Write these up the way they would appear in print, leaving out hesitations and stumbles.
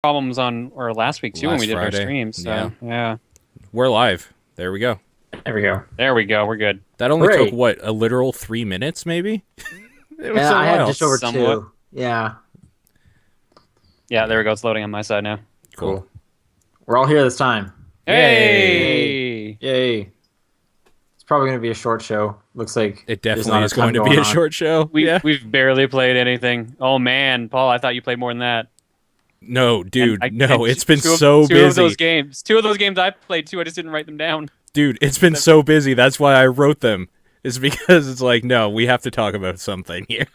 problems on or last week too when Last we did Friday. our stream. So yeah. We're live. There we go. There we go. There we go. We're good. That only Hooray. took what, a literal 3 minutes, maybe? It was Yeah, a I had while. just over Somewhat. 2. Yeah. Yeah, there we go. It's loading on my side now. Cool. We're all here this time. Hey! Yay. It's probably going to be a short show. Looks like It there's definitely not is a ton going to be a on. short show. We've barely played anything. Oh man, Paul, I thought you played more than that. No, dude, And no, it's been two so Two of busy. those games I played too. I just didn't write them down. Dude, it's been so busy. That's why I wrote them. It's because it's like, no, we have to talk about something here.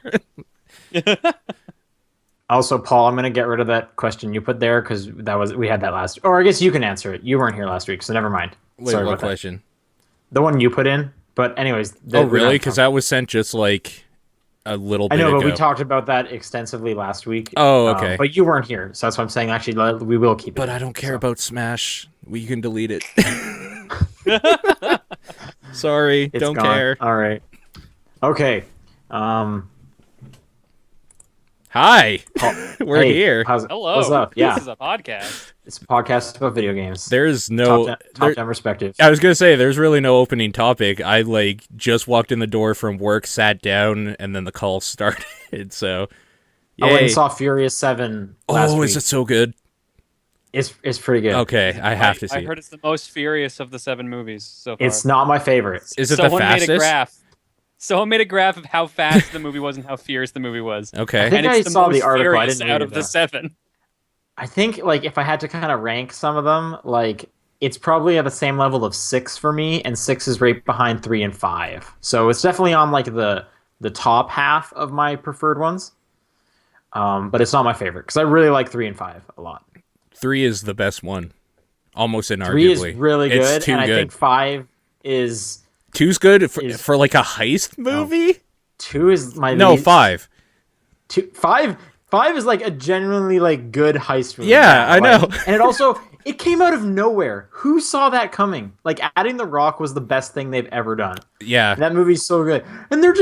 Also, Paul, I'm going to get rid of that question you put there because we had that last. Or I guess you can answer it. You weren't here last week, so never mind. Wait, Sorry what about that. question? The one you put in. But anyways. Oh, really? Because that was sent just like a little bit I know, ago. but we talked about that extensively last week. Oh, okay. But you weren't here, so that's what I'm saying. Actually, we will keep it. But I don't care about Smash. You can delete it. Sorry, It's don't gone. care. All right. Okay. Hi, Paul, we're hey, here. Hello. What's up? Yeah, This is a podcast. it's a podcast about video games. There's no. Top 10 perspective. I was gonna say there's really no opening topic. I just walked in the door from work, sat down, and then the call started. So, I went yay. and saw Furious 7 last Oh, week. is it so good? It's pretty good. Okay, I have to see I it. heard it's the most furious of the 7 movies so far. It's not my favorite. Is it the Someone fastest? made a graph. Someone made a graph of how fast the movie was and how furious the movie was. Okay. I think And I it's the saw the most article. I furious didn't out read of it, the though. 7. I think if I had to kind of rank some of them, it's probably at the same level of 6 for me, and 6 is right behind 3 and 5. So it's definitely on the top half of my preferred ones. But it's not my favorite because I really like 3 and 5 a lot. 3 is the best one, almost inarguably. 3 is really good, It's too and I good. think 5 is 2's good for like a heist movie. 2 is my No, least. 5. 5 is like a genuinely like good heist movie. Yeah, I know. And it came out of nowhere. Who saw that coming? Like adding The Rock was the best thing they've ever done. Yeah. That movie's so good. And they're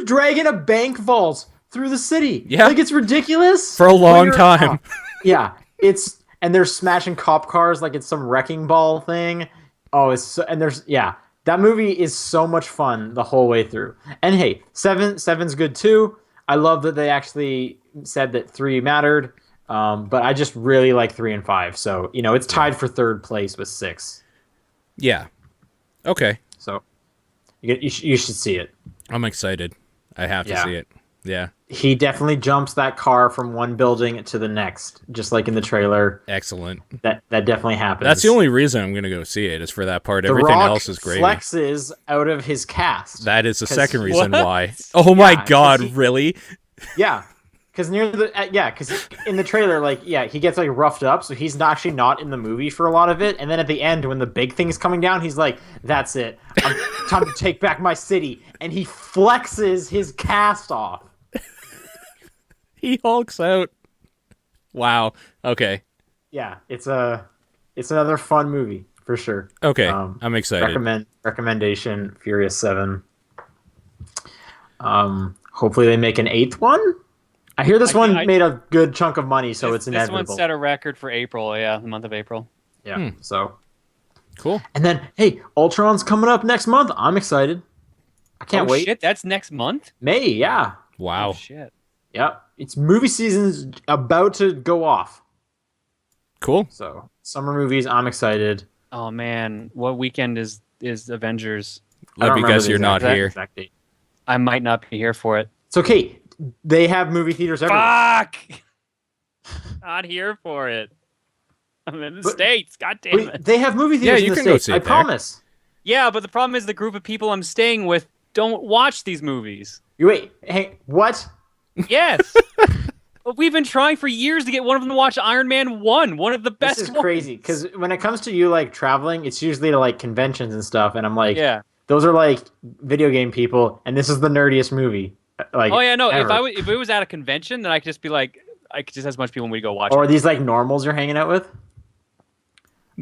dragging a bank vault through the city. Yeah. Like it's ridiculous. For a long But time. yeah. And they're smashing cop cars like it's some wrecking ball thing. Oh, that movie is so much fun the whole way through. And hey, 7's good too. I love that they actually said that 3 mattered. But I just really like 3 and 5. So, it's tied for 3rd place with 6. Yeah. Okay. So you should see it. I'm excited. I have to Yeah. see it. Yeah. He definitely jumps that car from one building to the next, just like in the trailer. Excellent. That definitely happens. That's the only reason I'm going to go see it, is for that part. The Everything Rock else is great. flexes out of his cast. That is the 'Cause second reason What? why. Oh my Yeah, 'cause god, he- really? Yeah, because because in the trailer, he gets roughed up, so he's actually not in the movie for a lot of it. And then at the end, when the big thing's coming down, he's like, "That's it, time to take back my city," and he flexes his cast off. He hulks out. Wow. Okay. Yeah, it's another fun movie for sure. Okay. I'm excited. Recommendation: Furious 7. Hopefully they make an 8th one. I hear this one made a good chunk of money, so it's This inevitable. one set a record for April, the month of April. Yeah. So. Cool. And then, hey, Ultron's coming up next month. I'm excited. I can't wait. Shit, that's next month? May, yeah. Wow. Oh, shit. Yep. It's movie season's about to go off. Cool. So, summer movies, I'm excited. Oh, man. What weekend is Avengers? I don't Because remember you're the not here. exact date. I might not be here for it. It's okay. They have movie theaters everywhere. Fuck! Not here for it. I'm in the But- States. God damn Wait, it. they have movie theaters you in the can go States. see I it there. promise. Yeah, but the problem is the group of people I'm staying with don't watch these movies. You wait. Hey, what? Yes. But we've been trying for years to get one of them to watch Iron Man 1, one of the best This is ones. crazy because when it comes to you traveling, it's usually to conventions and stuff, and I'm like, Yeah. those are video game people, and this is the nerdiest movie. Oh yeah, no. ever. If it was at a convention, then I could just be like, I could just have as much people when we go watch Or are it. these normals you're hanging out with?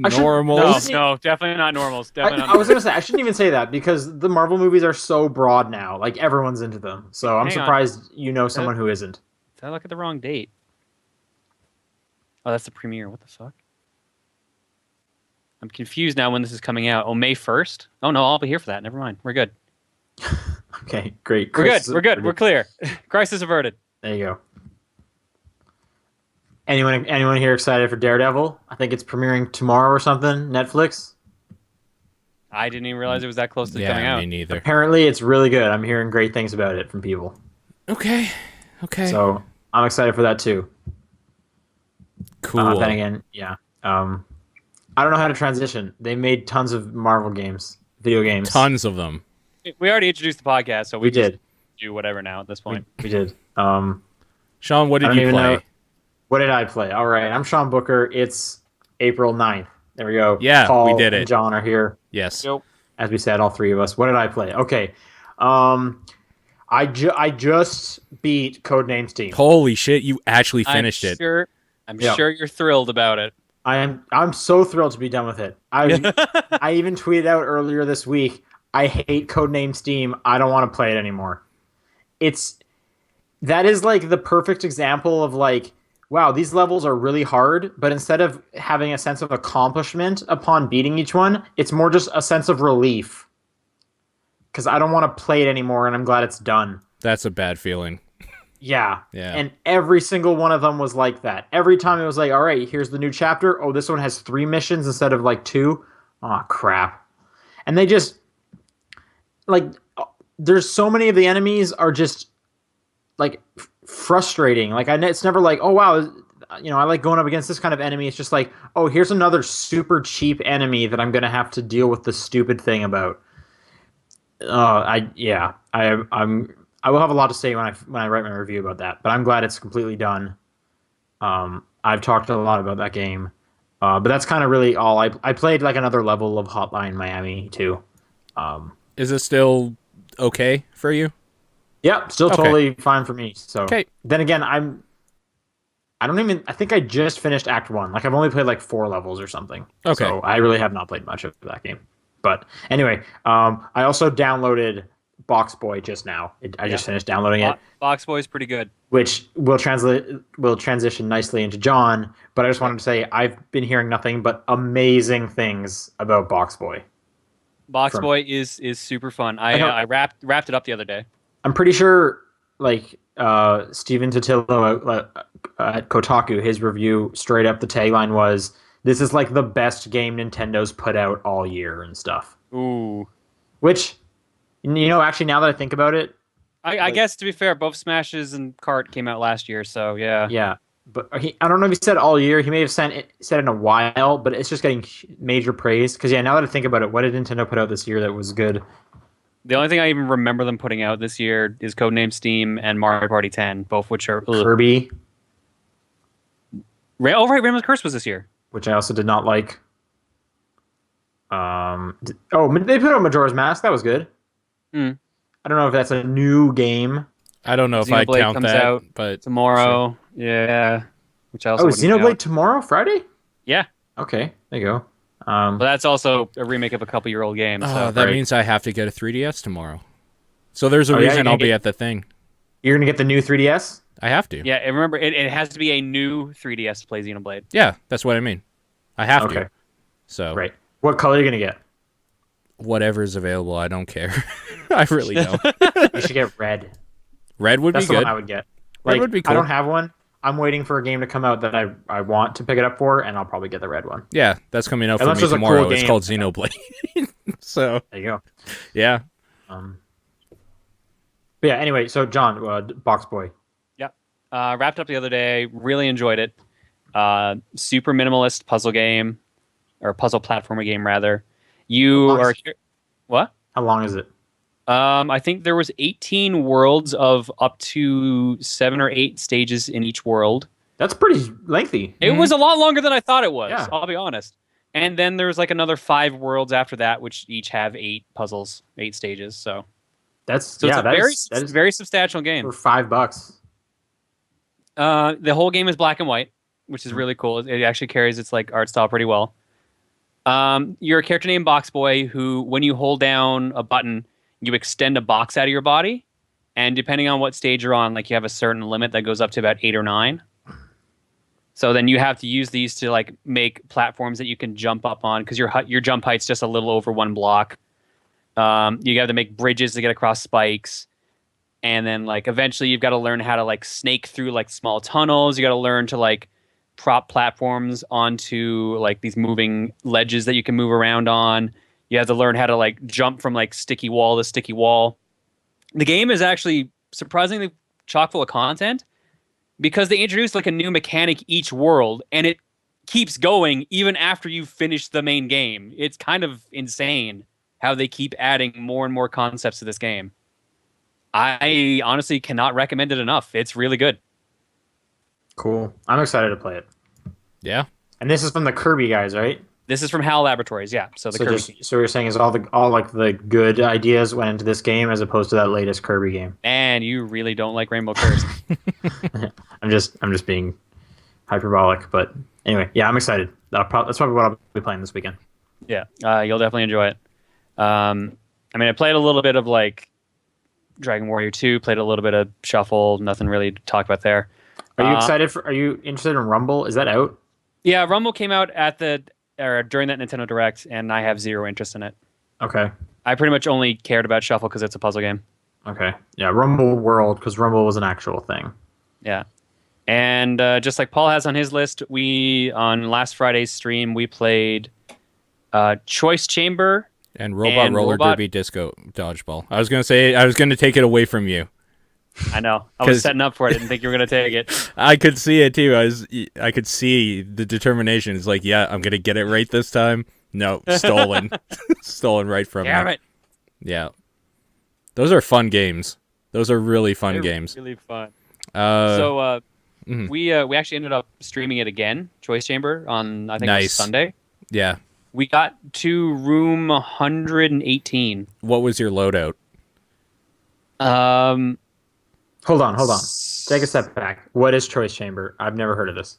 I should- Normals. No, definitely not normals. Definitely I not. was gonna say I shouldn't even say that because the Marvel movies are so broad now. Everyone's into them. So I'm Hang on. surprised you know someone who isn't. Did I look at the wrong date? Oh, that's the premiere. What the fuck? I'm confused now when this is coming out. Oh, May 1st? Oh, no, I'll be here for that. Never mind. We're good. Okay, great. We're good. Crisis We're good. We're averted. clear. Crisis averted. There you go. Anyone here excited for Daredevil? I think it's premiering tomorrow or something. Netflix. I didn't even realize it was that close to coming Yeah, out. me neither. Apparently, it's really good. I'm hearing great things about it from people. Okay. Okay. So I'm excited for that too. Cool. Then again, yeah. I don't know how to transition. They made tons of Marvel games, video games. Tons of them. We already introduced the podcast, so We we just did. do whatever now at this point. We did. Sean, what I did don't you even play? know. What did I play? All right, I'm Sean Booker. It's April 9th. There we go. Yeah, Paul we did and it. John are here, Yes. Yep. as we said, all three of us. What did I play? Okay. I just beat Codename STEAM. Holy shit, you actually finished it. I'm Yeah. sure you're thrilled about it. I'm so thrilled to be done with it. I even tweeted out earlier this week, I hate Codename STEAM. I don't want to play it anymore. That is like the perfect example of like, wow, these levels are really hard, but instead of having a sense of accomplishment upon beating each one, it's more just a sense of relief. Because I don't want to play it anymore, and I'm glad it's done. That's a bad feeling. Yeah. Yeah. And every single one of them was like that. Every time it was like, all right, here's the new chapter. Oh, this one has 3 missions instead of like 2. Oh, crap. And they just, like, there's so many of the enemies are just, like, frustrating. Like, it's never like, oh, wow, I like going up against this kind of enemy. It's just like, oh, here's another super cheap enemy that I'm going to have to deal with the stupid thing about. I will have a lot to say when I write my review about that, but I'm glad it's completely done. I've talked a lot about that game, but that's kind of really all. I played like another level of Hotline Miami too. Is it still okay for you? Yeah, still Okay. totally fine for me. So Okay. then again, I think I just finished Act 1. Like I've only played like 4 levels or something. Okay. So I really have not played much of that game. But anyway, I also downloaded Boxboy just now. I just finished downloading it, Boxboy's pretty good. which will transition nicely into John. But I just wanted to say I've been hearing nothing but amazing things about Boxboy. Boxboy is super fun. I know- I wrapped it up the other day. I'm pretty sure, like Steven Totillo at Kotaku, his review straight up the tagline was, "This is like the best game Nintendo's put out all year and stuff." Ooh. Which, actually, now that I think about it, I guess to be fair, both Smashes and Kart came out last year, so yeah. yeah. But I don't know if he said all year. He may have said it in a while, but it's just getting major praise. Because now that I think about it, what did Nintendo put out this year that was good? The only thing I even remember them putting out this year is Codename STEAM and Mario Party 10, both which are Kirby, Oh right, Rainbow's Curse was this year. which I also did not like. They put out Majora's Mask. That was good. Hmm. I don't know if that's a new game. I don't know if I Xenoblade count comes that, out but Tomorrow, yeah. Which I also Is wouldn't Xenoblade count. tomorrow, Friday? Yeah, Okay, there you go. but that's also a remake of a couple-year-old game. So that right. means I have to get a 3DS tomorrow. So there's a yeah, reason you're I'll gonna be at the thing. You're gonna get the new 3DS. I have to. yeah, and remember, it has to be a new 3DS to play Xenoblade. Yeah, that's what I mean. I have Okay, to. So right. What color are you gonna get? whatever's available, I don't care. I really don't. You should get red. Red would That's be the good. one I would get. Red Like, would be I cool. don't have one. I'm waiting for a game to come out that I want to pick it up for, and I'll probably get the red one. Yeah, that's coming out for Unless me there's a cool tomorrow. It's game. called Xenoblade. So There you go. yeah, But yeah. Anyway, so John, Boxboy. Yep. Wrapped up the other day. Really enjoyed it. Super minimalist puzzle game, or puzzle platformer game rather. You How long are is what? How long is it? I think there was 18 worlds of up to 7 or 8 stages in each world. That's pretty lengthy. It was a lot longer than I thought it was. Yeah. I'll be honest. And then there's like another 5 worlds after that, which each have 8 puzzles, 8 stages. So That's it's a that is very substantial game. for $5. The whole game is black and white, which is really cool. It actually carries its like art style pretty well. You're a character named Boxboy who, when you hold down a button, you extend a box out of your body, and depending on what stage you're on, like you have a certain limit that goes up to about 8 or 9. So then you have to use these to like make platforms that you can jump up on because your jump height's just a little over 1 block. You have to make bridges to get across spikes. And then like eventually you've got to learn how to like snake through like small tunnels. You got to learn to like prop platforms onto like these moving ledges that you can move around on. You have to learn how to like jump from like sticky wall to sticky wall. The game is actually surprisingly chock full of content because they introduced like a new mechanic each world and it keeps going even after you've finished the main game. It's kind of insane how they keep adding more and more concepts to this game. I honestly cannot recommend it enough. It's really good. Cool. I'm excited to play it. Yeah. And this is from the Kirby guys, right? This is from HAL Laboratories, yeah. So the Kirby. So you're saying is all like the good ideas went into this game as opposed to that latest Kirby game. And you really don't like Rainbow Curse. I'm just being hyperbolic, but anyway, yeah, I'm excited. That's probably what I'll be playing this weekend. Yeah, you'll definitely enjoy it. I mean, I played a little bit of like Dragon Warrior 2, played a little bit of Shuffle, nothing really to talk about there. Are you excited are you interested in Rumble? Is that out? Yeah, Rumble came out during that Nintendo Direct, and I have zero interest in it. Okay. I pretty much only cared about Shuffle because it's a puzzle game. Okay. Yeah, Rumble World, because Rumble was an actual thing. Yeah. And just like Paul has on his list, on last Friday's stream, we played Choice Chamber and Roller Derby Disco Dodgeball. I was going to take it away from you. I know. I was setting up for it. I didn't think you were going to take it. I could see it too. I could see the determination. It's like, yeah, I'm going to get it right this time. No, stolen. Stolen right from me. Damn it. Yeah. Those are fun games. Those are really fun games. Really fun. Mm-hmm. We actually ended up streaming it again, Choice Chamber, on I think it was Sunday. Yeah. We got to room 118. What was your loadout? Hold on. Take a step back. What is Choice Chamber? I've never heard of this.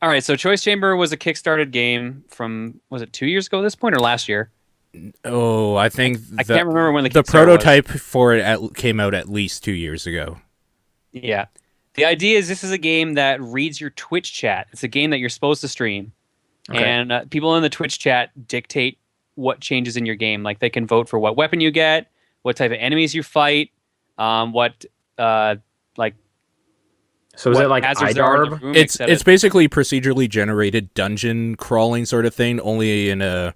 All right, so Choice Chamber was a Kickstarted game from, was it 2 years ago at this point or last year? Oh, I think I can't remember when the prototype for it came out at least 2 years ago. Yeah. The idea is this is a game that reads your Twitch chat. It's a game that you're supposed to stream. Okay. And people in the Twitch chat dictate what changes in your game. Like they can vote for what weapon you get, what type of enemies you fight, So is it like IDARB? It's basically procedurally generated dungeon crawling sort of thing, only in a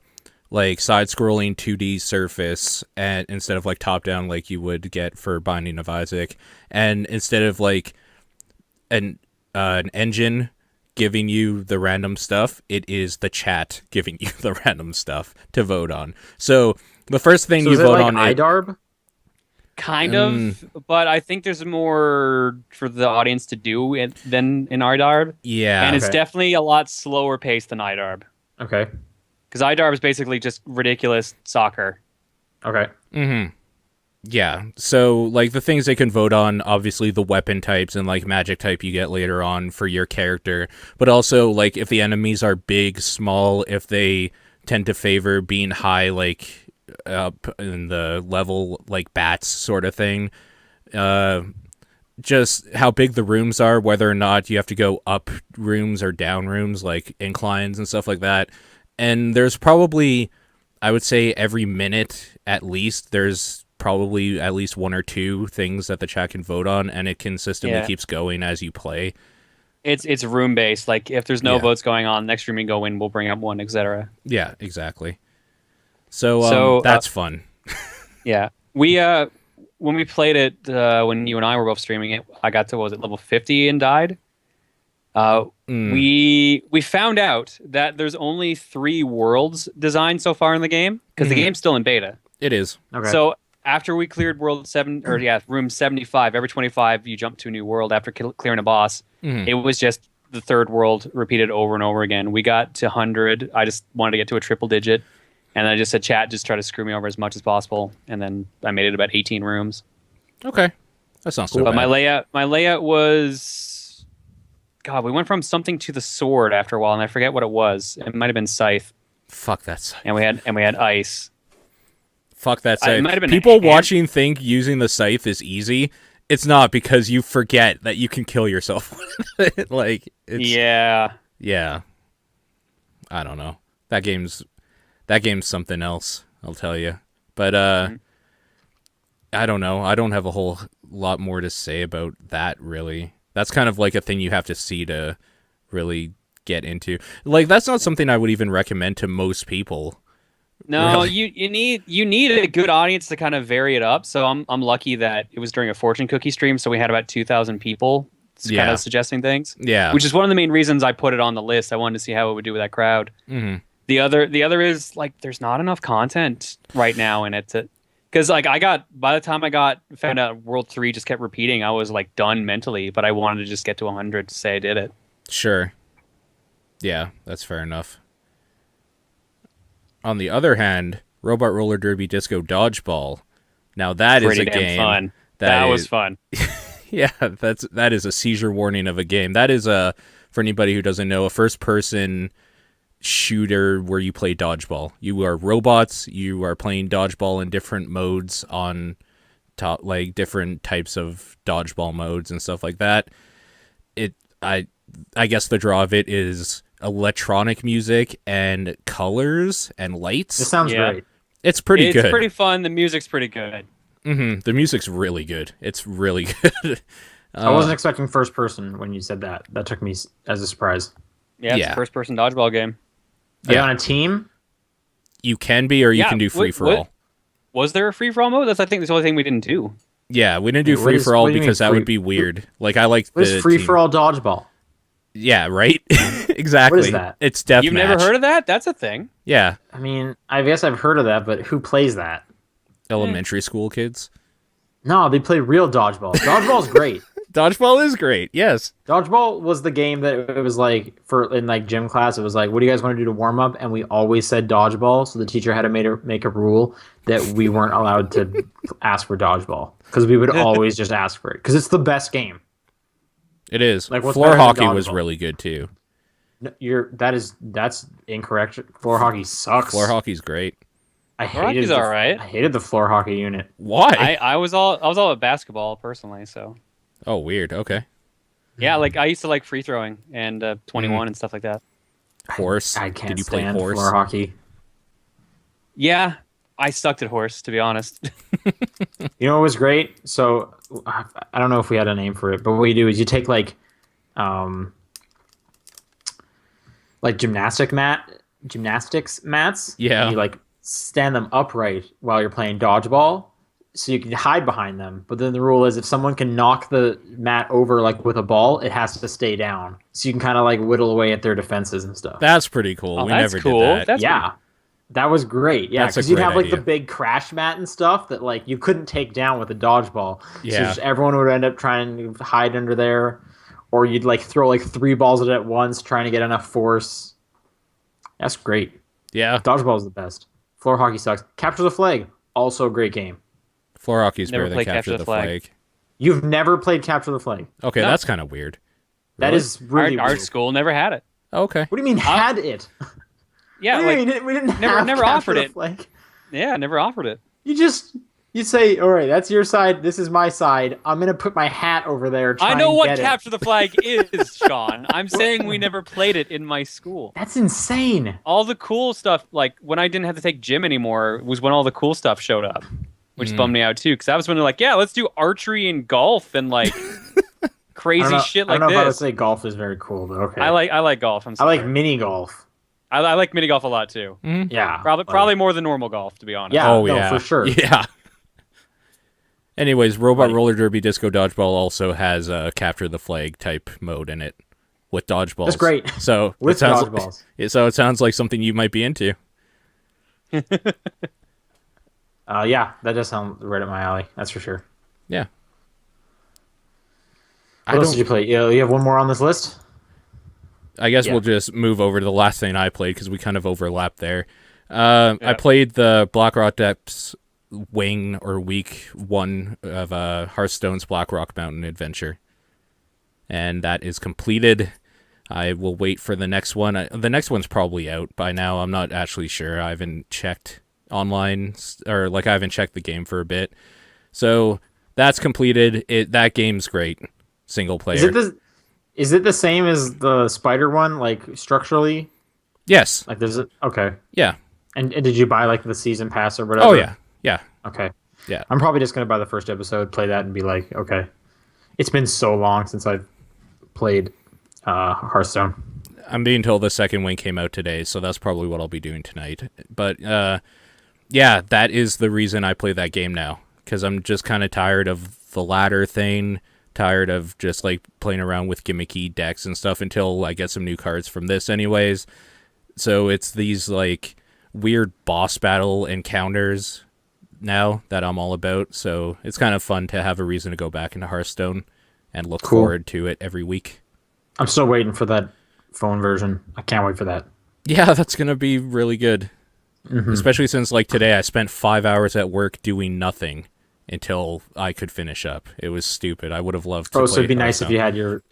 like side-scrolling 2D surface, and instead of like top-down like you would get for Binding of Isaac, and instead of like an engine giving you the random stuff, it is the chat giving you the random stuff to vote on. So the first thing you vote on IDARB? Kind of, but I think there's more for the audience to do than in IDARB. Yeah. And it's definitely a lot slower paced than IDARB. Okay. Because IDARB is basically just ridiculous soccer. Okay. Mm-hmm. Yeah. So, like, the things they can vote on, obviously the weapon types and, like, magic type you get later on for your character. But also, like, if the enemies are big, small, if they tend to favor being high, like up in the level, like bats sort of thing. Just how big the rooms are, whether or not you have to go up rooms or down rooms, like inclines and stuff like that. And there's probably, I would say every minute at least, there's probably at least one or two things that the chat can vote on, and it consistently keeps going as you play. It's room based. Like if there's no votes going on, next room you go in, we'll bring up one, etc. Yeah, exactly. So that's fun. Yeah, we when we played it, when you and I were both streaming it, I got to level 50 and died. We found out that there's only 3 worlds designed so far in the game because the game's still in beta. It is. Okay. So after we cleared room 75, every 25 you jump to a new world after clearing a boss. It was just the 3rd world repeated over and over again. We got to 100. I just wanted to get to a triple digit. And I just said, chat, just try to screw me over as much as possible. And then I made it about 18 rooms. Okay. That's not so bad. But my layout was... God, we went from something to the sword after a while, and I forget what it was. It might have been scythe. Fuck that scythe. And we had ice. Fuck that scythe. It might have been People watching think using the scythe is easy. It's not, because you forget that you can kill yourself. Like, it's... Yeah. Yeah. I don't know. That game's something else, I'll tell you. But I don't know. I don't have a whole lot more to say about that, really. That's kind of like a thing you have to see to really get into. Like, that's not something I would even recommend to most people. No, Really. you need a good audience to kind of vary it up. So I'm lucky that it was during a fortune cookie stream, so we had about 2,000 people kind Yeah. of suggesting things. Yeah. Which is one of the main reasons I put it on the list. I wanted to see how it would do with that crowd. Mm-hmm. The other is like there's not enough content right now in it to, because like by the time I found out World 3 just kept repeating, I was like done mentally, but I wanted to just get to 100 to say I did it. Sure. Yeah, that's fair enough. On the other hand, Robot Roller Derby Disco Dodgeball. Now that is Pretty a damn game. fun. That was fun. Yeah, that is a seizure warning of a game. That is for anybody who doesn't know, a first person shooter where you play dodgeball. You are robots, you are playing dodgeball in different modes on top, like different types of dodgeball modes and stuff like that. I guess the draw of it is electronic music and colors and lights. It sounds great. It's pretty good. It's pretty fun. The music's pretty good. Mm-hmm. The music's really good. It's really good. I wasn't expecting first person when you said that. That took me as a surprise. Yeah, it's a first person dodgeball game. Are you on a team? You can be, or you can do free for all. Was there a free for all mode? I think that's the only thing we didn't do. Yeah, we didn't do free for all because that would be weird. Like I like what is free for all dodgeball? Yeah, right. Exactly. What is that? It's deathmatch. You've never heard of that? That's a thing. Yeah. I mean, I guess I've heard of that, but who plays that? Elementary school kids. No, they play real dodgeball. Dodgeball's great. Dodgeball is great. Yes. Dodgeball was the game that it was like in like gym class. It was like, what do you guys want to do to warm up? And we always said dodgeball. So the teacher had to make a rule that we weren't allowed to ask for dodgeball because we would always just ask for it because it's the best game. It is. Like, what's floor better than hockey was dodgeball? really good too. No, that's incorrect. Floor hockey sucks. Floor hockey's great. Hockey's all right. I hated the floor hockey unit. Why? I was all about basketball personally, so Oh, weird. Okay. yeah, like I used to like free throwing and 21 and stuff like that. Horse. I can't Did you play stand horse? floor hockey. Yeah, I sucked at horse, to be honest. You know what was great? So I don't know if we had a name for it, but what you do is you take like gymnastics mats. Yeah. And you like stand them upright while you're playing dodgeball, so you can hide behind them. But then the rule is if someone can knock the mat over like with a ball, it has to stay down. So you can kind of like whittle away at their defenses and stuff. That's pretty cool. Oh, We that's never cool. did that. That's yeah. That was great. Yeah, That's a because you'd great have like idea. the big crash mat and stuff that like you couldn't take down with a dodgeball. So Yeah. just everyone would end up trying to hide under there, or you'd like throw like 3 balls at it at once, trying to get enough force. That's great. Yeah. Dodgeball is the best. Floor hockey sucks. Capture the Flag, also a great game. Floor hockey's Never better than played Capture the Flag. You've never played Capture the Flag. Okay, No. that's kind of weird. That Really? is really our weird. school never had it. Okay. What do you mean had it? Yeah, What do you like mean we didn't never- have never Capture offered the it. Flag? yeah, never offered it. You say, all right, that's your side. This is my side. I'm gonna put my hat over there. I know and what get it. Capture the Flag is, Sean. I'm saying we never played it in my school. That's insane. All the cool stuff, like when I didn't have to take gym anymore, was when all the cool stuff showed up, which bummed me out too. Because that was when they're like, yeah, let's do archery and golf and like crazy shit like I don't know if I would this. say golf is very cool, but okay. I like golf. I'm I sorry. like mini golf. I like mini golf a lot too. Yeah, Probably more than normal golf, to be honest. Yeah. Oh, no, yeah. for sure. Yeah. Anyways, Robot Like- Roller Derby Disco Dodgeball also has a Capture the Flag type mode in it with dodgeballs. That's great. So With it sounds dodgeballs. So it sounds like something you might be into. Yeah, that does sound right up my alley. That's for sure. Yeah. What else did you play? You have one more on this list? I guess Yeah. we'll just move over to the last thing I played because we kind of overlapped there. I played the Blackrock Depths wing or week 1 of Hearthstone's Blackrock Mountain adventure. And that is completed. I will wait for the next one. The next one's probably out by now. I'm not actually sure. I haven't checked online, or like I haven't checked the game for a bit. So that's completed. That game's great. Single player. Is it the same as the spider one, like structurally? Yes. Like there's a okay. Yeah. And did you buy like the season pass or whatever? Oh yeah. Yeah. Okay. Yeah. I'm probably just gonna buy the first episode, play that, and be like, okay. It's been so long since I've played Hearthstone. I'm being told the second wing came out today, so that's probably what I'll be doing tonight. But yeah, that is the reason I play that game now, because I'm just kind of tired of the ladder thing, tired of just like playing around with gimmicky decks and stuff until I get some new cards from this anyways. So it's these like weird boss battle encounters now that I'm all about, so it's kind of fun to have a reason to go back into Hearthstone and look forward to it every week. I'm still waiting for that phone version. I can't wait for that. Yeah, that's going to be really good. Mm-hmm. Especially since, like, today I spent 5 hours at work doing nothing until I could finish up. It was stupid. I would have loved to play so it'd be nice if you had your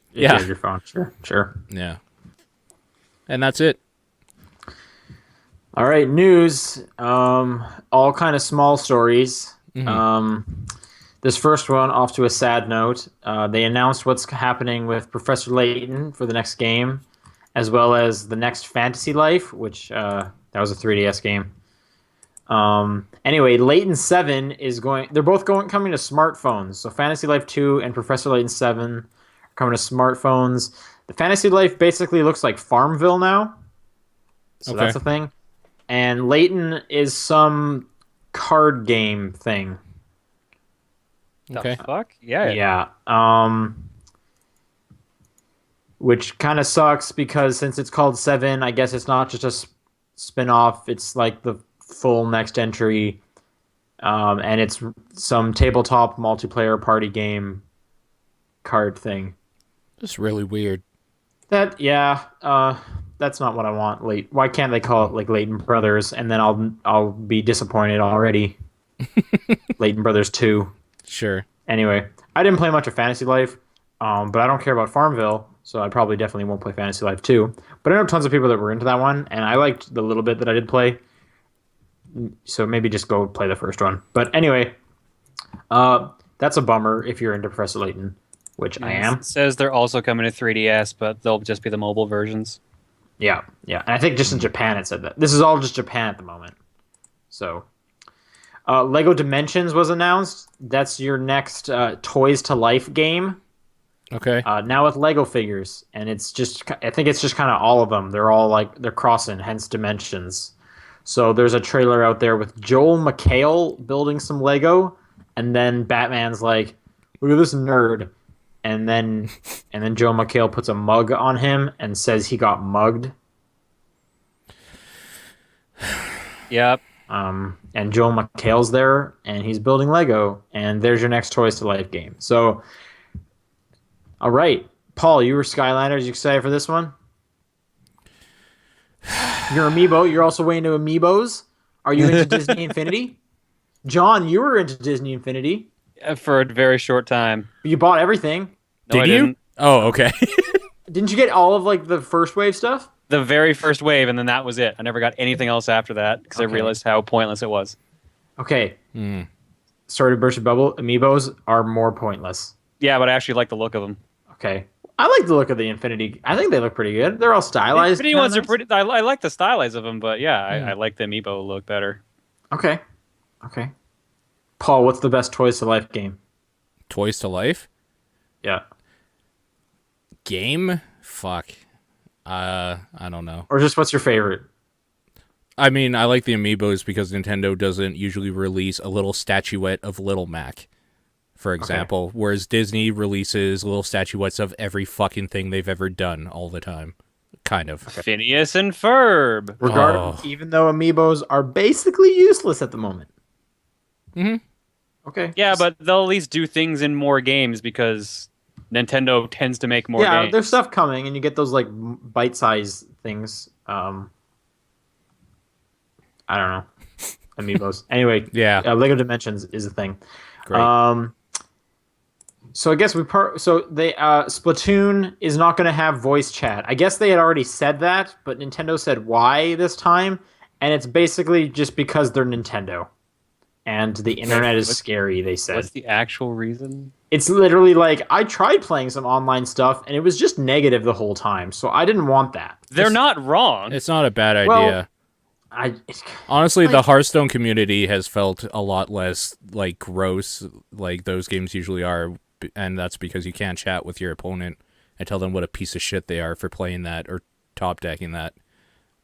phone. Sure. Yeah. And that's it. All right, news. All kind of small stories. Mm-hmm. This first one, off to a sad note. They announced what's happening with Professor Layton for the next game, as well as the next Fantasy Life, which that was a 3DS game. Anyway, Layton 7 is going. They're both coming to smartphones. So Fantasy Life 2 and Professor Layton 7 are coming to smartphones. The Fantasy Life basically looks like Farmville now. So that's a thing. And Layton is some card game thing. The fuck? Yeah. Yeah. Which kind of sucks because since it's called 7, I guess it's not just a spin-off. It's like the full next entry. And it's some tabletop multiplayer party game card thing. Just really weird. That's not what I want. Why can't they call it like Layton Brothers and then I'll be disappointed already. Layton Brothers 2. Sure. Anyway, I didn't play much of Fantasy Life, but I don't care about Farmville, so I probably definitely won't play Fantasy Life 2. But I know tons of people that were into that one, and I liked the little bit that I did play. So maybe just go play the first one. But anyway, that's a bummer if you're into Professor Layton, which I am. It says they're also coming to 3DS, but they'll just be the mobile versions. Yeah. And I think just in Japan it said that. This is all just Japan at the moment. So... Lego Dimensions was announced. That's your next Toys to Life game. Okay. Now with Lego figures, and I think it's just kind of all of them. They're all they're crossing, hence Dimensions. So there's a trailer out there with Joel McHale building some Lego, and then Batman's like, "Look at this nerd," and then Joel McHale puts a mug on him and says he got mugged. Yep. And Joel McHale's there, and he's building Lego, and there's your next Toys to Life game. So, all right, Paul, you were Skylanders. You excited for this one? You're Amiibo. You're also way into Amiibos. Are you into Disney Infinity? John, you were into Disney Infinity. For a very short time. You bought everything. No, Did you? Didn't. Oh, okay. Didn't you get all of the first wave stuff? The very first wave, and then that was it. I never got anything else after that because I realized how pointless it was. Okay. Sorry to burst your bubble. Amiibos are more pointless. Yeah, but I actually like the look of them. Okay. I like the look of the Infinity. I think they look pretty good. They're all stylized. The Infinity ones are pretty. I like the stylize of them, but yeah, I like the Amiibo look better. Okay. Paul, what's the best Toys to Life game? Toys to Life? Yeah. Game? Fuck. I don't know. Or just what's your favorite? I mean, I like the Amiibos because Nintendo doesn't usually release a little statuette of Little Mac, for example, whereas Disney releases little statuettes of every fucking thing they've ever done all the time. Kind of. Phineas and Ferb. Even though Amiibos are basically useless at the moment. Mm-hmm. Okay. Yeah, but they'll at least do things in more games because Nintendo tends to make more games. Yeah, there's stuff coming, and you get those bite-sized things. I don't know. Amiibos. Anyway, yeah. Lego Dimensions is a thing. Great. So I guess Splatoon is not going to have voice chat. I guess they had already said that, but Nintendo said why this time, and it's basically just because they're Nintendo. and the internet is What's- scary. They said What's the actual reason? it's literally like I tried playing some online stuff, and it was just negative the whole time. So I didn't want that. They're not wrong. It's not a bad idea. Well, Honestly, the like- Hearthstone community has felt a lot less like gross, like those games usually are, and that's because you can't chat with your opponent and tell them what a piece of shit they are for playing that or top decking that.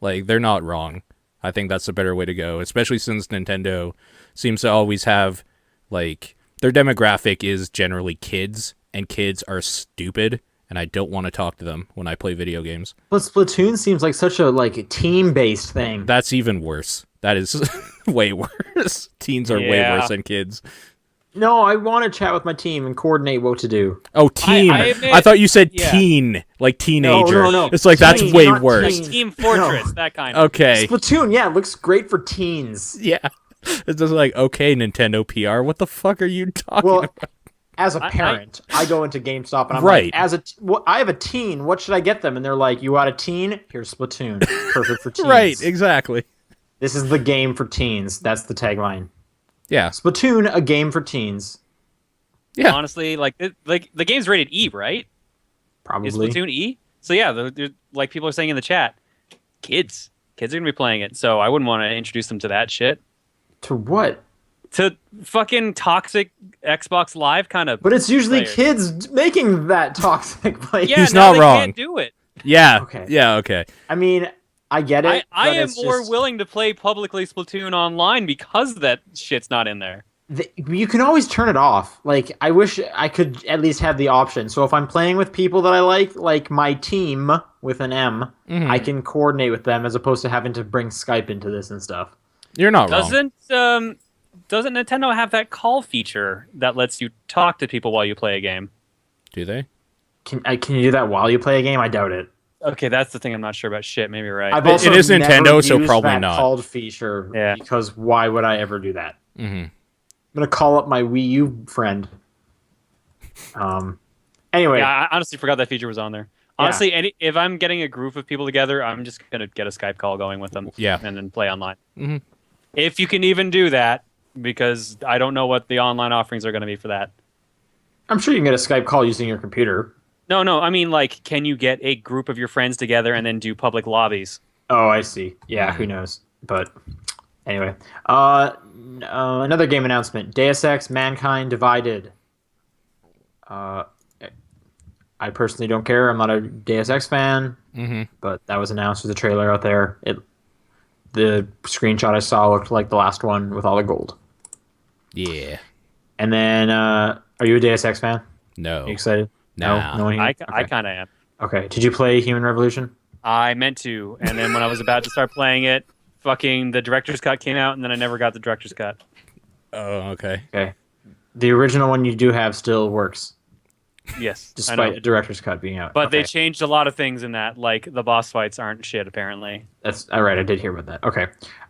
Like, they're not wrong. I think that's a better way to go, especially since Nintendo seems to always have, like, their demographic is generally kids, and kids are stupid, and I don't want to talk to them when I play video games. But Splatoon seems like such a like team-based thing. That's even worse. That is way worse. Teens are way Yeah. worse than kids. No, I want to chat with my team and coordinate what to do. Oh, teen. I I, admit- thought you said yeah. teen, like teenager. no. It's like, that's Teen, way not worse. teen. Team Fortress, that kind of. Okay. Splatoon, yeah, it looks great for teens. Yeah. It's just like, okay, Nintendo PR, what the fuck are you talking Well, about? as a parent, I go into GameStop and I'm Right. like, I have a teen. What should I get them? And they're like, you want a teen? Here's Splatoon, perfect for teens. Right, exactly. This is the game for teens. That's the tagline. Yeah. Splatoon, a game for teens. Yeah. Honestly, like the game's rated E, right? Is Probably. Splatoon E? So yeah, like people are saying in the chat, kids are gonna be playing it. So I wouldn't want to introduce them to that shit. To what? To fucking toxic Xbox Live kind of. But it's usually players. kids making that toxic play. Yeah, He's now not they wrong. Can't do it. Yeah. Okay. Yeah, okay. I mean, I get it. I but am it's more just- willing to play publicly Splatoon online because that shit's not in there. You can always turn it off. Like, I wish I could at least have the option. So if I'm playing with people that I like my team with an M, Mhm. I can coordinate with them as opposed to having to bring Skype into this and stuff. You're not wrong. Doesn't Nintendo have that call feature that lets you talk to people while you play a game? Do they? Can you do that while you play a game? I doubt it. Okay, that's the thing I'm not sure about. Shit, maybe you're right. I've It also is never Nintendo, so used probably that not. called feature Yeah. because why would I ever do that? Mm-hmm. I'm gonna call up my Wii U friend. Anyway, Yeah, I honestly forgot that feature was on there. Honestly, if I'm getting a group of people together, I'm just gonna get a Skype call going with them. Yeah. And then play online. Mhm. If you can even do that, because I don't know what the online offerings are gonna be for that. I'm sure you can get a Skype call using your computer. No, I mean, like, can you get a group of your friends together and then do lobbies? Oh, I see. Yeah, who knows? But anyway, another game announcement: Deus Ex: Mankind Divided. I personally don't care. I'm not a Deus Ex fan, Mm-hmm. but that was announced. There's a trailer out there. The screenshot I saw looked like the last one with all the gold. Yeah. And then, are you a Deus Ex fan? No. Are you excited? Nah. No one here? I Okay. kind of am. Okay. Did you play Human Revolution? I meant to, and then when I was about to start playing it, fucking the director's cut came out, and then I never got the director's cut. Oh, okay. Okay. The original one you do have still works, Yes, I despite know. the director's cut being out. But they Okay. changed a lot of things in that, like the boss fights aren't shit apparently. That's all right. I did hear about that. Okay.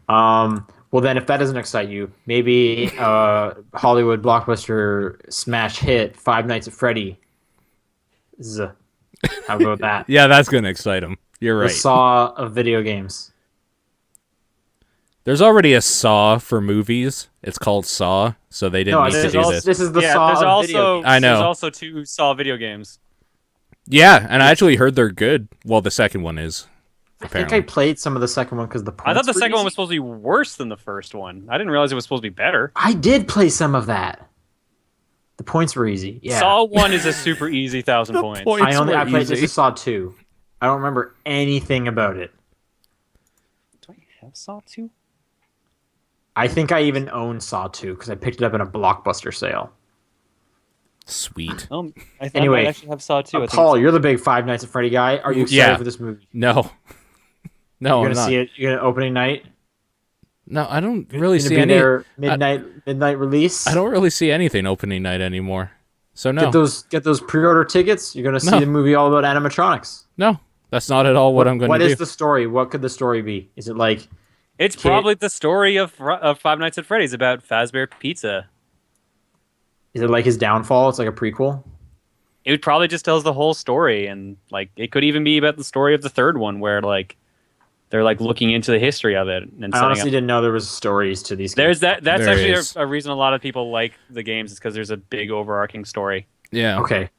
Well, then, if that doesn't excite you, maybe Hollywood blockbuster smash hit Five Nights at Freddy. How about that? Yeah, that's gonna excite him. You're The right. Saw of video games. There's already a Saw for movies. It's called Saw, so they didn't No, need to this do is, this. this is the yeah, Saw there's of also video games. I know. there's also 2 Saw video games. Yeah, and I actually heard they're good. Well, the second one is. I think Apparently. I played some of the second one because the I thought the points were second one easy. was supposed to be worse than the first one. I didn't realize it was supposed to be better. I did play some of that. The points were easy. Yeah. Saw 1 is a super easy 1,000 The points. point- I played easy. this is Saw 2. I don't remember anything about it. Do I have Saw 2? I think I even own Saw 2 because I picked it up in a Blockbuster sale. Sweet. I thought Anyway, I actually have Saw 2. I think Paul, you're the big Five Nights at Freddy guy. Are you excited Yeah. for this movie? No. No, You're I'm gonna not. see it. You're gonna opening night. No, I don't really Gonna see be any. there midnight release. I don't really see anything opening night anymore. So no, Get those pre-order tickets. You're gonna see No. the movie all about animatronics. no, that's not at all what I'm going What to do. is the story? What could the story be? Is it like it's probably the story of Five Nights at Freddy's about Fazbear Pizza. his downfall? It's like a prequel. It probably just tells the whole story, and like it could even be about the story of the third one, where like they're like looking into the history of it and I setting honestly up. didn't know there was stories to these There's games. that's There actually is. a reason a lot of people like the games is because there's a big overarching story. Yeah. Okay.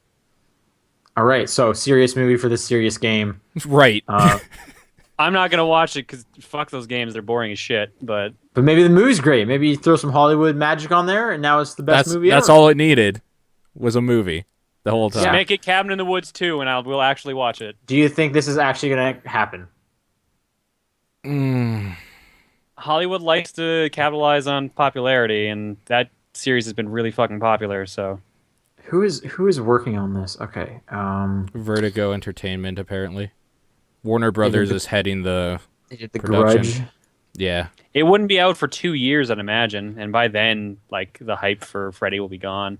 All right. So serious movie for this serious game. Right. I'm not gonna watch it because fuck those games, they're boring as shit. But But maybe the movie's great. Maybe you throw some Hollywood magic on there, and now it's the best movie That's ever. all it needed was a movie the whole just time. make it Cabin in the Woods 2, and we'll actually watch it. Do you think this is actually going to happen? Hollywood likes to capitalize on popularity, and that series has been really fucking popular. So Who is working on this? Okay. Vertigo Entertainment, apparently. Warner Brothers is heading the They did The production. Grudge. Yeah. it wouldn't be out for 2 years, I'd imagine, and by then, like the hype for Freddy will be gone.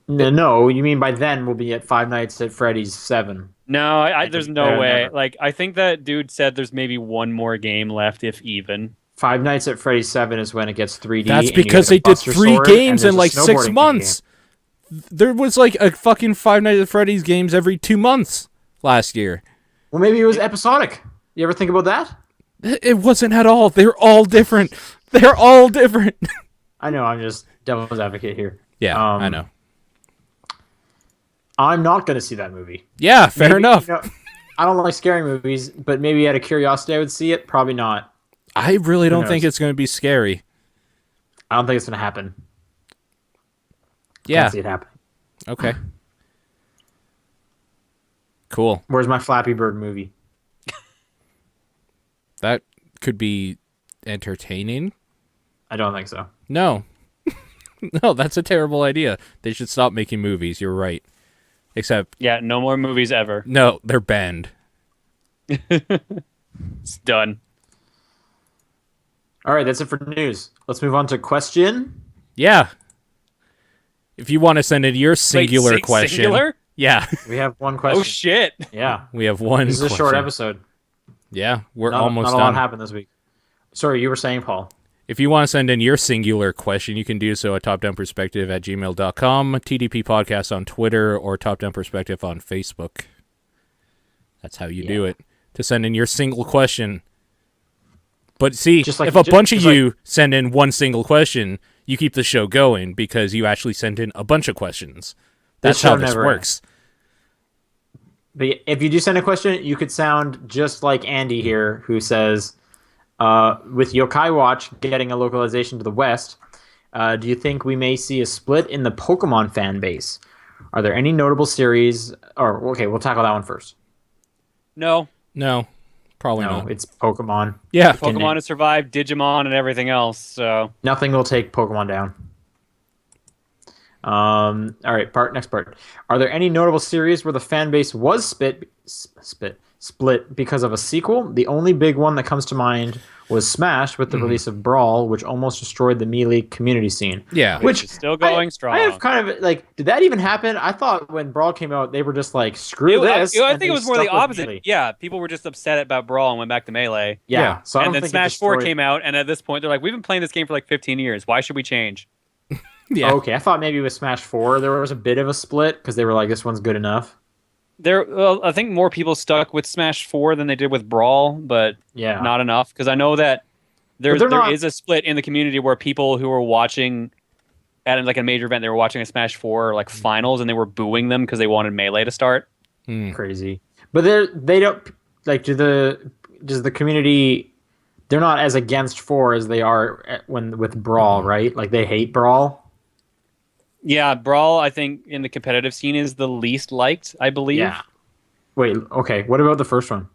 No, you mean by then we'll be at Five Nights at Freddy's 7. No, there's no Better way. never. Like I think that dude said there's maybe one more game left, if even. Five Nights at Freddy's 7 is when it gets 3D. That's and you because get a they did Buster 3 Sword, games and in there's a like 6 snowboarding months. There was like a fucking Five Nights at Freddy's games every 2 months last year. Well, maybe it was episodic. You ever think about that? It wasn't at all. They're all different. They're all different. I know. I'm just devil's advocate here. Yeah, I know. I'm not going to see that movie. Yeah, fair Maybe, enough. you know, I don't like scary movies, but maybe out of curiosity I would see it. Probably not. I really don't think knows? it's going to be scary. I don't think it's going to happen. Yeah. Can't see it happening. Okay. Cool. Where's my Flappy Bird movie? That could be entertaining. I don't think so. No. No, that's a terrible idea. They should stop making movies. You're right. Except, Yeah, no more movies ever. no, they're banned. It's done. All right, that's it for news. Let's move on to question. Yeah. If you want to send in your singular Wait, question. singular? Yeah. We have one question. Oh shit! Yeah, We have one this is a question. short episode. Yeah, we're Not, almost not a lot done. happened this week. Sorry, you were saying, Paul. If you want to send in your singular question, you can do so at topdownperspective@gmail.com, TDP Podcast on Twitter, or Top Down Perspective on Facebook. That's how you do it. To send in your single question. But see, Just like- if a bunch of just like- you send in one single question, you keep the show going because you actually sent in a bunch of questions. That's show how this never works. But if you do send a question, you could sound just like Andy here, who says, with Yokai Watch getting a localization to the West, do you think we may see a split in the Pokemon fan base? Are there any notable series? Or okay, we'll tackle that one first. No, No, probably No, not. it's Pokemon. Yeah, Pokemon has survived Digimon and everything else. So Nothing will take Pokemon down. All right, next part. Are there any notable series where the fan base was split because of a sequel? The only big one that comes to mind was Smash with the release of Brawl, which almost destroyed the Melee community scene. yeah. which is still going strong. I have kind of like, did that even happen? I thought when Brawl came out, they were just like, screw this. I and think it they was more the stuck with opposite. Melee. Yeah, people were just upset about Brawl and went back to Melee. Yeah. So I And don't then think it Smash 4 destroyed- came out, and at this point, they're like, we've been playing this game for like 15 years. Why should we change? Yeah. Okay, I thought maybe with Smash 4 there was a bit of a split because they were like, this one's good enough. I think more people stuck with Smash 4 than they did with Brawl, but Yeah. not enough. Because I know that there they're not- is a split in the community where people who were watching at like a major event, they were watching a Smash 4 like finals, and they were booing them because they wanted Melee to start. Crazy. But they don't like does the community, they're not as against 4 as they are with Brawl, right? Like they hate Brawl. Yeah, Brawl, I think, in the competitive scene is the least liked, I believe. Yeah. Wait, okay. What about the first one?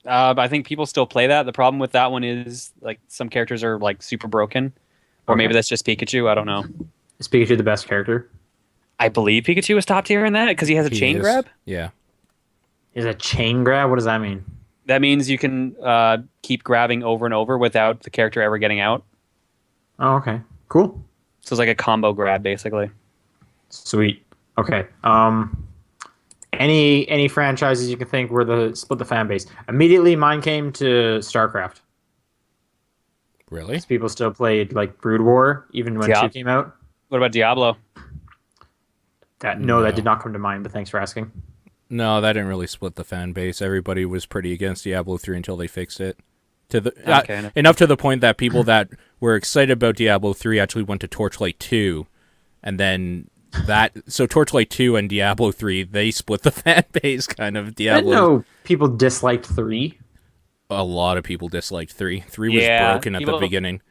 But I think people still play that. The problem with that one is like some characters are like super broken, or maybe that's just Pikachu. I don't know. Is Pikachu the best character? I believe Pikachu is top tier in that because he has a He chain is. grab. Yeah. Is a chain grab? What does that mean? That means you can keep grabbing over and over without the character ever getting out. Oh, okay. Cool. So it's like a combo grab, basically. Sweet. Okay. Any franchises you can think where the split the fan base? Immediately, mine came to StarCraft. Really? People still played like Brood War even when Yeah. 2 came out. What about Diablo? That No. did not come to mind. But thanks for asking. No, that didn't really split the fan base. Everybody was pretty against Diablo 3 until they fixed it. Okay. Enough to the point that people that were excited about Diablo 3 actually went to Torchlight 2, and then so Torchlight 2 and Diablo 3, they split the fan base kind of. I didn't Diablo, know people disliked 3. a lot of people disliked 3. 3 was Yeah, broken at the beginning.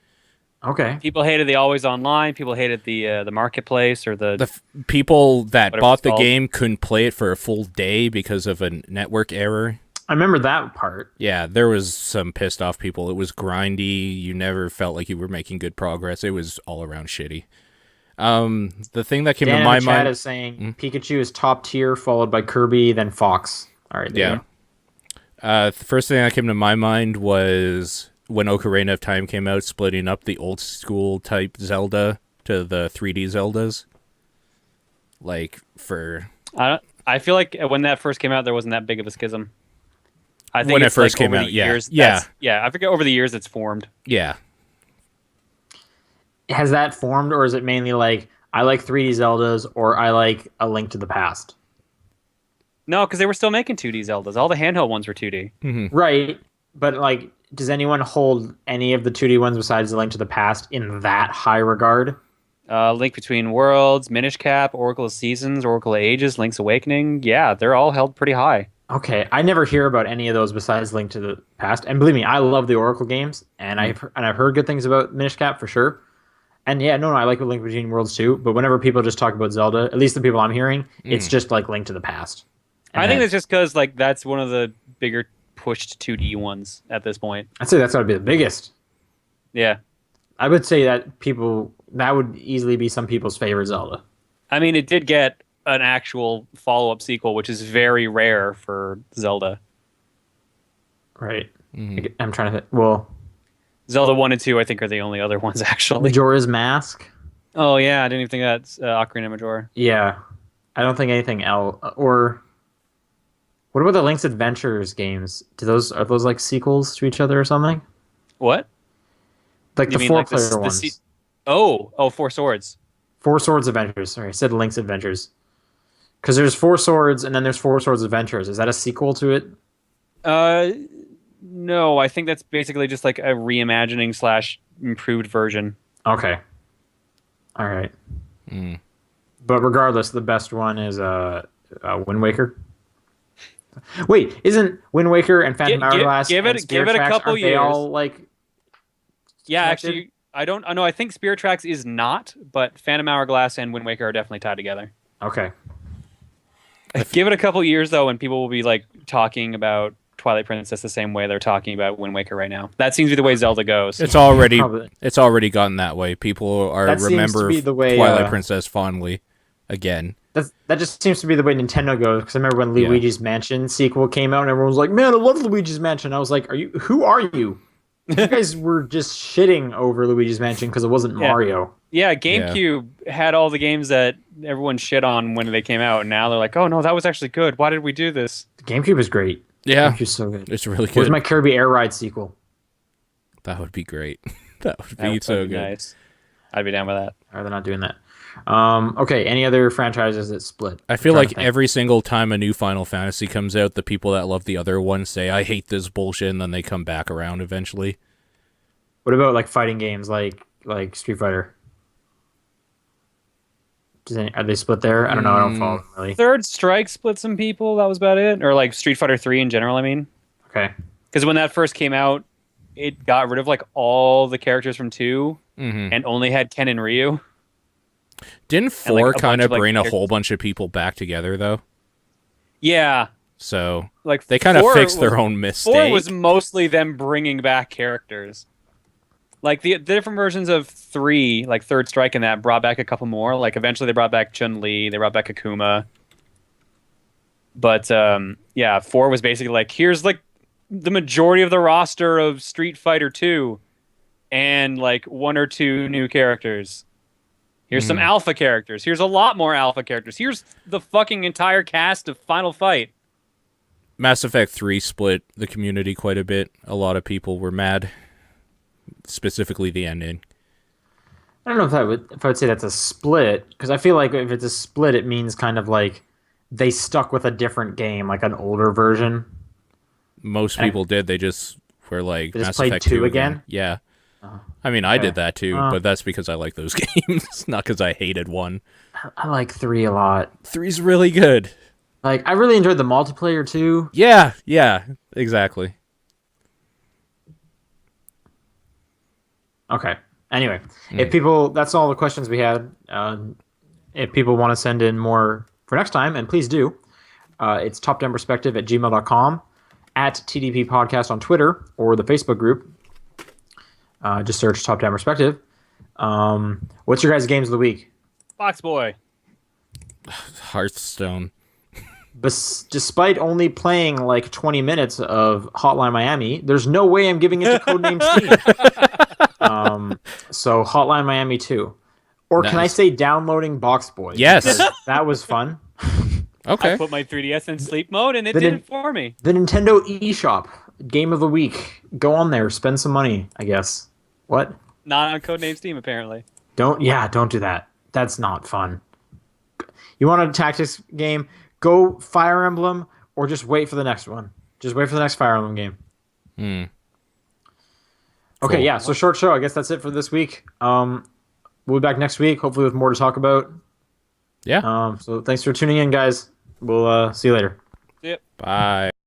Okay. People hated the always online. People hated the marketplace or the People that whatever bought it's the called. game couldn't play it for a full day because of a network error. I remember that part. Yeah, there was some pissed off people. It was grindy. You never felt like you were making good progress. It was all around shitty. The thing that came Dan to in my the chat mind is saying Pikachu is top tier, followed by Kirby, then Fox. All right. There you Yeah. The first thing that came to my mind was when Ocarina of Time came out, splitting up the old school type Zelda to the 3D Zeldas. Like, for... I feel like when that first came out, there wasn't that big of a schism. I think When it it's first like came over out, the yeah. years, Yeah. I forget over the years it's formed. Yeah. Has that formed, or is it mainly like I like 3D Zeldas or I like A Link to the Past? No, because they were still making 2D Zeldas. All the handheld ones were 2D. Right, but like, does anyone hold any of the 2D ones besides A Link to the Past in that high regard? Link Between Worlds, Minish Cap, Oracle of Seasons, Oracle of Ages, Link's Awakening. Yeah, they're all held pretty high. Okay, I never hear about any of those besides Link to the Past. And believe me, I love the Oracle games, and I've heard good things about Minish Cap for sure. And yeah, no, I like Link Between Worlds too. But whenever people just talk about Zelda, at least the people I'm hearing, it's just like Link to the Past. And I think then- that's just because like that's one of the bigger pushed 2D ones at this point. I'd say that's got to be the biggest. Yeah. I would say that that would easily be some people's favorite Zelda. I mean, it did get an actual follow-up sequel, which is very rare for Zelda. Right. I'm trying to think. Well, Zelda 1 and 2, I think, are the only other ones, actually. Majora's Mask. Oh, yeah, I didn't even think that's Ocarina of Majora. Yeah. I don't think anything else. Or what about the Link's Adventures games? Are those like sequels to each other or something? What? Like You the mean four like the- player the ones. se- Oh, Four Swords. Four Swords Adventures. Sorry, I said Link's Adventures. Because there's Four Swords and then there's Four Swords Adventures. Is that a sequel to it? No, I think that's basically just like a reimagining / improved version. Okay. All right. But regardless, the best one is Wind Waker. Wait, isn't Wind Waker and Phantom Hourglass give and it Spirit a Tracks, couple aren't they years. all like Yeah, connected? actually, I don't. I know. I think Spirit Tracks is not, but Phantom Hourglass and Wind Waker are definitely tied together. Okay. Give it a couple years though, and people will be like talking about Twilight Princess the same way they're talking about Wind Waker right now. That seems to be the way Zelda goes. It's already Probably. it's already gotten that way. People are That seems to remember be the way, Twilight Princess fondly again. That just seems to be the way Nintendo goes. Because I remember when Luigi's Mansion sequel came out, and everyone was like, "Man, I love Luigi's Mansion." I was like, Who are you? You guys were just shitting over Luigi's Mansion because it wasn't Mario. Yeah, GameCube had all the games that everyone shit on when they came out, and now they're like, "Oh no, that was actually good. Why did we do this?" The GameCube is great. Yeah, GameCube's so good. it's really Where's good. my Kirby Air Ride sequel? That would be great. That would That be would so be good. nice. I'd be down with that. Or they're not doing that. Okay, any other franchises that split? I feel I'm trying like to think. every single time a new Final Fantasy comes out, the people that love the other one say, "I hate this bullshit," and then they come back around eventually. What about like fighting games like Street Fighter? Are they split there? I don't know. I don't follow them really. Third Strike split some people. That was about it. Or like Street Fighter 3 in general, I mean. Okay. Because when that first came out, it got rid of like all the characters from 2 and only had Ken and Ryu. Didn't And, like, 4 a bunch kind of, of like, bring a characters. whole bunch of people back together, though? Yeah. So Like they kind of 4 fixed was- their own 4 mistake. was mostly them bringing back characters. Like the different versions of 3, like Third Strike and that, brought back a couple more. Like eventually they brought back Chun-Li, they brought back Akuma. But yeah, 4 was basically like, here's like the majority of the roster of Street Fighter 2 and like 1 or 2 new characters. Here's some alpha characters. Here's a lot more alpha characters. Here's the fucking entire cast of Final Fight. Mass Effect 3 split the community quite a bit. A lot of people were mad. Specifically the ending. I don't know if I would say that's a split, because I feel like if it's a split, it means kind of like they stuck with a different game, like an older version. Most And people did. They just were like they just Mass played Effect 2 2 again? Yeah. Oh, I mean, I okay. did that too, but that's because I like those games, not because I hated one. I like 3 a lot. Three's really good. Like, I really enjoyed the multiplayer too. Yeah, yeah, exactly. Okay. Anyway, if people, that's all the questions we had. If people want to send in more for next time, and please do, it's topdownperspective@gmail.com, at TDP Podcast on Twitter, or the Facebook group. Just search Top Down Perspective. What's your guys' games of the week? Boxboy. Hearthstone. Despite only playing like 20 minutes of Hotline Miami, there's no way I'm giving it to Codename STEAM. So Hotline Miami 2. Or can I Nice. say downloading Boxboy? Yes. Because that was fun. Okay. I put my 3DS in sleep mode and it The did nin- it for me. The Nintendo eShop, game of the week. Go on there, spend some money, I guess. What? Not on Codename Steam, apparently. Don't do that. That's not fun. You want a tactics game? Go Fire Emblem, or just wait for the next one. Just wait for the next Fire Emblem game. Okay, Cool. yeah. So short show. I guess that's it for this week. We'll be back next week, hopefully with more to talk about. Yeah. So thanks for tuning in, guys. We'll see you later. Yep. Bye.